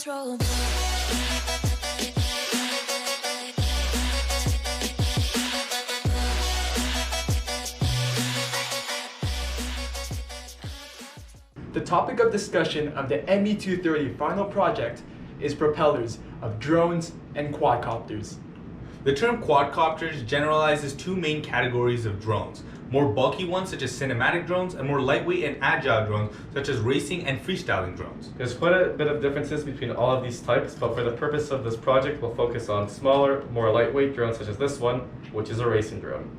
control. The topic of discussion of the ME230 final project is propellers of drones and quadcopters. The term quadcopters generalizes two main categories of drones: more bulky ones such as cinematic drones, and more lightweight and agile drones such as racing and freestyling drones. There's quite a bit of differences between all of these types, but for the purpose of this project, we'll focus on smaller, more lightweight drones such as this one, which is a racing drone.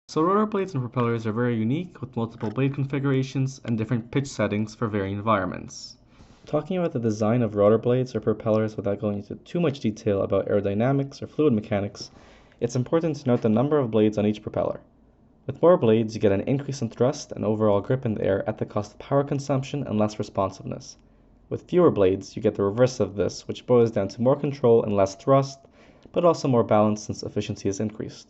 So rotor blades and propellers are very unique, with multiple blade configurations and different pitch settings for varying environments. Talking about the design of rotor blades or propellers without going into too much detail about aerodynamics or fluid mechanics, it's important to note the number of blades on each propeller. With more blades, you get an increase in thrust and overall grip in the air at the cost of power consumption and less responsiveness. With fewer blades, you get the reverse of this, which boils down to more control and less thrust, but also more balance since efficiency is increased.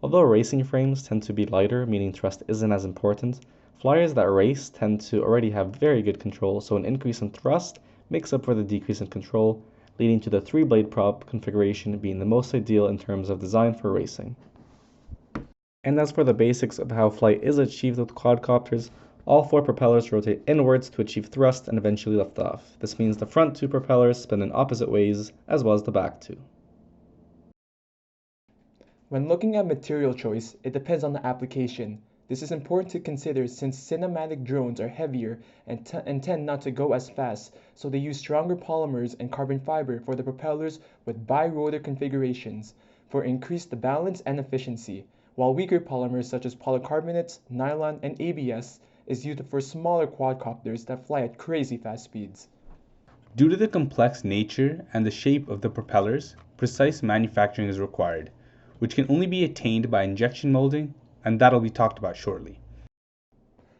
Although racing frames tend to be lighter, meaning thrust isn't as important, flyers that race tend to already have very good control, so an increase in thrust makes up for the decrease in control, leading to the 3-blade prop configuration being the most ideal in terms of design for racing. And as for the basics of how flight is achieved with quadcopters, all 4 propellers rotate inwards to achieve thrust and eventually lift off. This means the front 2 propellers spin in opposite ways, as well as the back 2. When looking at material choice, it depends on the application. This is important to consider since cinematic drones are heavier and tend not to go as fast, so they use stronger polymers and carbon fiber for the propellers with bi-rotor configurations for increased balance and efficiency, while weaker polymers such as polycarbonates, nylon, and ABS is used for smaller quadcopters that fly at crazy fast speeds. Due to the complex nature and the shape of the propellers, precise manufacturing is required, which can only be attained by injection molding, and that'll be talked about shortly.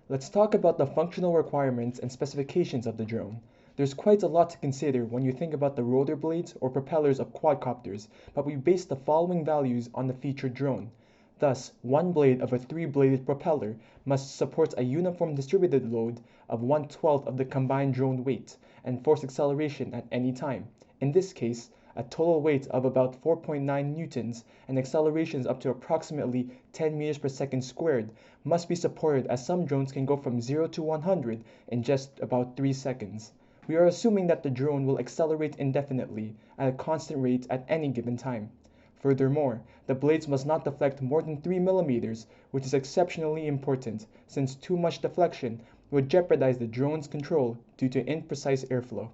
Let's talk about the functional requirements and specifications of the drone. There's quite a lot to consider when you think about the rotor blades or propellers of quadcopters, but we base the following values on the featured drone. Thus, one blade of a 3-bladed propeller must support a uniform distributed load of 1/12 of the combined drone weight and force acceleration at any time. In this case, a total weight of about 4.9 newtons and accelerations up to approximately 10 meters per second squared must be supported, as some drones can go from 0 to 100 in just about 3 seconds. We are assuming that the drone will accelerate indefinitely at a constant rate at any given time. Furthermore, the blades must not deflect more than 3 millimeters, which is exceptionally important since too much deflection would jeopardize the drone's control due to imprecise airflow.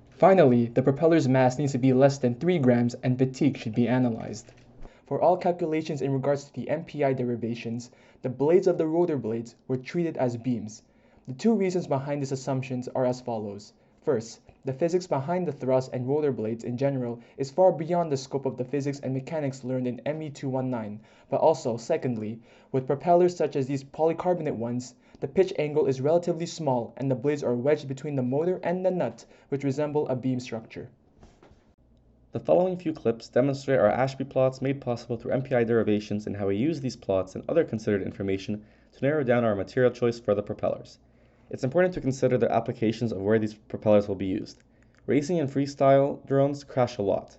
Finally, the propeller's mass needs to be less than 3 grams and fatigue should be analyzed. For all calculations in regards to the MPI derivations, the blades of the rotor blades were treated as beams. The 2 reasons behind these assumptions are as follows. First, the physics behind the thrust and rotor blades in general is far beyond the scope of the physics and mechanics learned in ME219, but also, secondly, with propellers such as these polycarbonate ones, the pitch angle is relatively small and the blades are wedged between the motor and the nut, which resemble a beam structure. The following few clips demonstrate our Ashby plots made possible through MPI derivations and how we use these plots and other considered information to narrow down our material choice for the propellers. It's important to consider the applications of where these propellers will be used. Racing and freestyle drones crash a lot.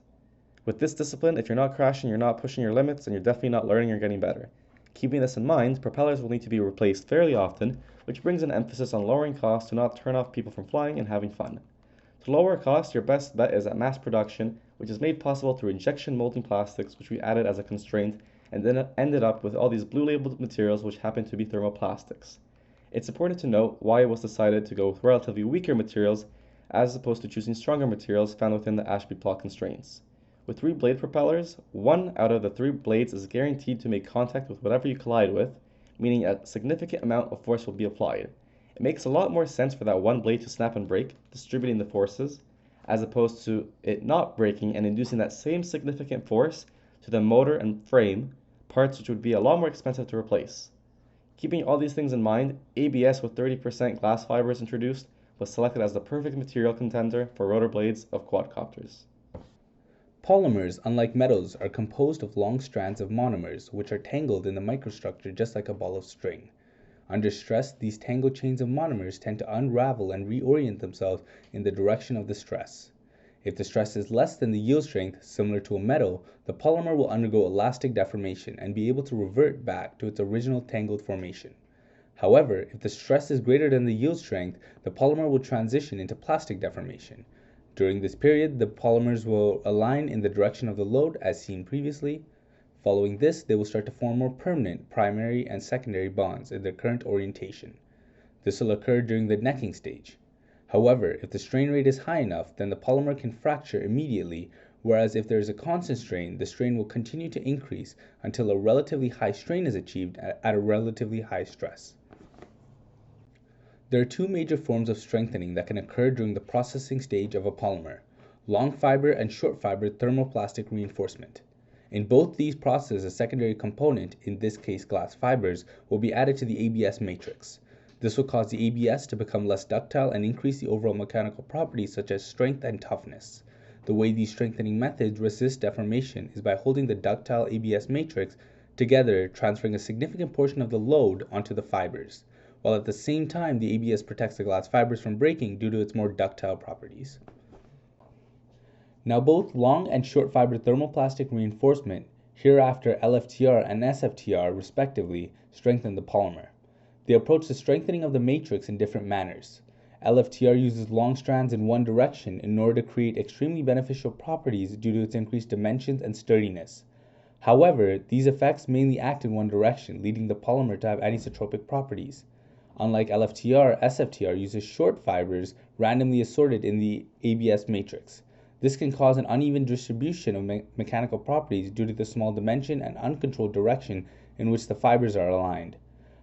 With this discipline, if you're not crashing, you're not pushing your limits, and you're definitely not learning or getting better. Keeping this in mind, propellers will need to be replaced fairly often, which brings an emphasis on lowering costs to not turn off people from flying and having fun. To lower costs, your best bet is at mass production, which is made possible through injection molding plastics, which we added as a constraint, and then ended up with all these blue labeled materials which happen to be thermoplastics. It's important to note why it was decided to go with relatively weaker materials as opposed to choosing stronger materials found within the Ashby plot constraints. With 3-blade propellers, 1 out of the 3 blades is guaranteed to make contact with whatever you collide with, meaning a significant amount of force will be applied. It makes a lot more sense for that one blade to snap and break, distributing the forces, as opposed to it not breaking and inducing that same significant force to the motor and frame, parts which would be a lot more expensive to replace. Keeping all these things in mind, ABS with 30% glass fibers introduced was selected as the perfect material contender for rotor blades of quadcopters. Polymers, unlike metals, are composed of long strands of monomers, which are tangled in the microstructure just like a ball of string. Under stress, these tangled chains of monomers tend to unravel and reorient themselves in the direction of the stress. If the stress is less than the yield strength, similar to a metal, the polymer will undergo elastic deformation and be able to revert back to its original tangled formation. However, if the stress is greater than the yield strength, the polymer will transition into plastic deformation. During this period, the polymers will align in the direction of the load as seen previously. Following this, they will start to form more permanent primary and secondary bonds in their current orientation. This will occur during the necking stage. However, if the strain rate is high enough, then the polymer can fracture immediately, whereas if there is a constant strain, the strain will continue to increase until a relatively high strain is achieved at a relatively high stress. There are two major forms of strengthening that can occur during the processing stage of a polymer: long fiber and short fiber thermoplastic reinforcement. In both these processes, a secondary component, in this case glass fibers, will be added to the ABS matrix. This will cause the ABS to become less ductile and increase the overall mechanical properties such as strength and toughness. The way these strengthening methods resist deformation is by holding the ductile ABS matrix together, transferring a significant portion of the load onto the fibers, while at the same time the ABS protects the glass fibers from breaking due to its more ductile properties. Now both long and short fiber thermoplastic reinforcement, hereafter LFTR and SFTR respectively, strengthen the polymer. They approach the strengthening of the matrix in different manners. LFTR uses long strands in one direction in order to create extremely beneficial properties due to its increased dimensions and sturdiness. However, these effects mainly act in one direction, leading the polymer to have anisotropic properties. Unlike LFTR, SFTR uses short fibers randomly assorted in the ABS matrix. This can cause an uneven distribution of mechanical properties due to the small dimension and uncontrolled direction in which the fibers are aligned.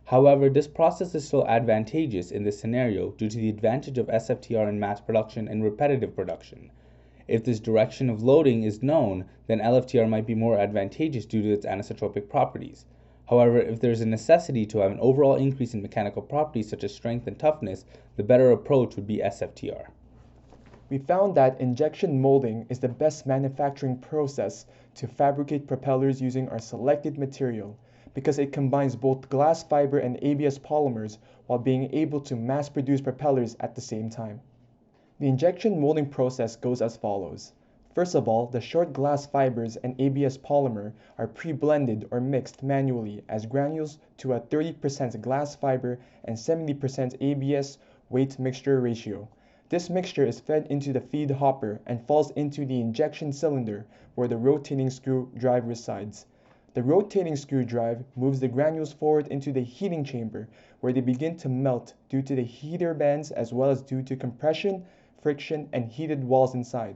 However, this process is still advantageous in this scenario due to the advantage of SFTR in mass production and repetitive production. If this direction of loading is known, then LFTR might be more advantageous due to its anisotropic properties. However, if there is a necessity to have an overall increase in mechanical properties such as strength and toughness, the better approach would be SFTR. We found that injection molding is the best manufacturing process to fabricate propellers using our selected material, because it combines both glass fiber and ABS polymers while being able to mass produce propellers at the same time. The injection molding process goes as follows. First of all, the short glass fibers and ABS polymer are pre-blended or mixed manually as granules to a 30% glass fiber and 70% ABS weight mixture ratio. This mixture is fed into the feed hopper and falls into the injection cylinder where the rotating screw drive resides. The rotating screw drive moves the granules forward into the heating chamber where they begin to melt due to the heater bands as well as due to compression, friction, and heated walls inside.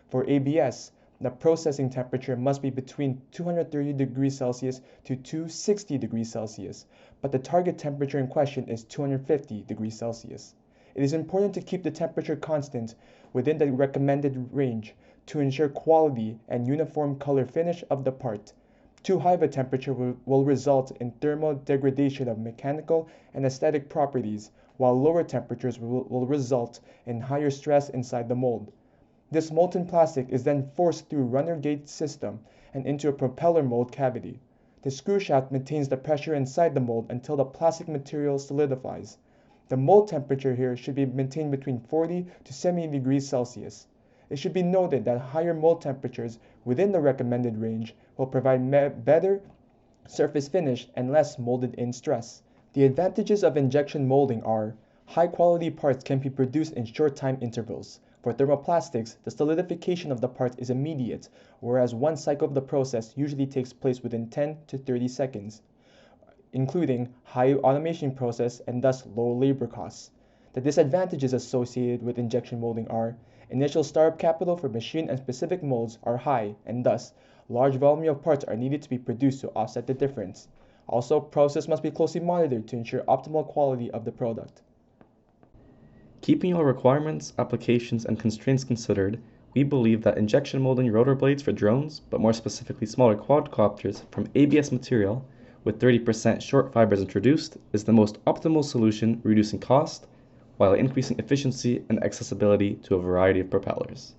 For ABS, the processing temperature must be between 230 degrees Celsius to 260 degrees Celsius, but the target temperature in question is 250 degrees Celsius. It is important to keep the temperature constant within the recommended range to ensure quality and uniform color finish of the part. Too high of a temperature will result in thermal degradation of mechanical and aesthetic properties, while lower temperatures will result in higher stress inside the mold. This molten plastic is then forced through runner gate system and into a propeller mold cavity. The screw shaft maintains the pressure inside the mold until the plastic material solidifies. The mold temperature here should be maintained between 40 to 70 degrees Celsius. It should be noted that higher mold temperatures within the recommended range will provide better surface finish and less molded in stress. The advantages of injection molding are: high quality parts can be produced in short time intervals. For thermoplastics, the solidification of the part is immediate, whereas one cycle of the process usually takes place within 10 to 30 seconds, including high automation process and thus low labor costs. The disadvantages associated with injection molding are: initial startup capital for machine and specific molds are high, and thus large volume of parts are needed to be produced to offset the difference. Also, process must be closely monitored to ensure optimal quality of the product. Keeping all requirements, applications, and constraints considered, we believe that injection molding rotor blades for drones, but more specifically smaller quadcopters from ABS material with 30% short fibers introduced, is the most optimal solution, reducing cost while increasing efficiency and accessibility to a variety of propellers.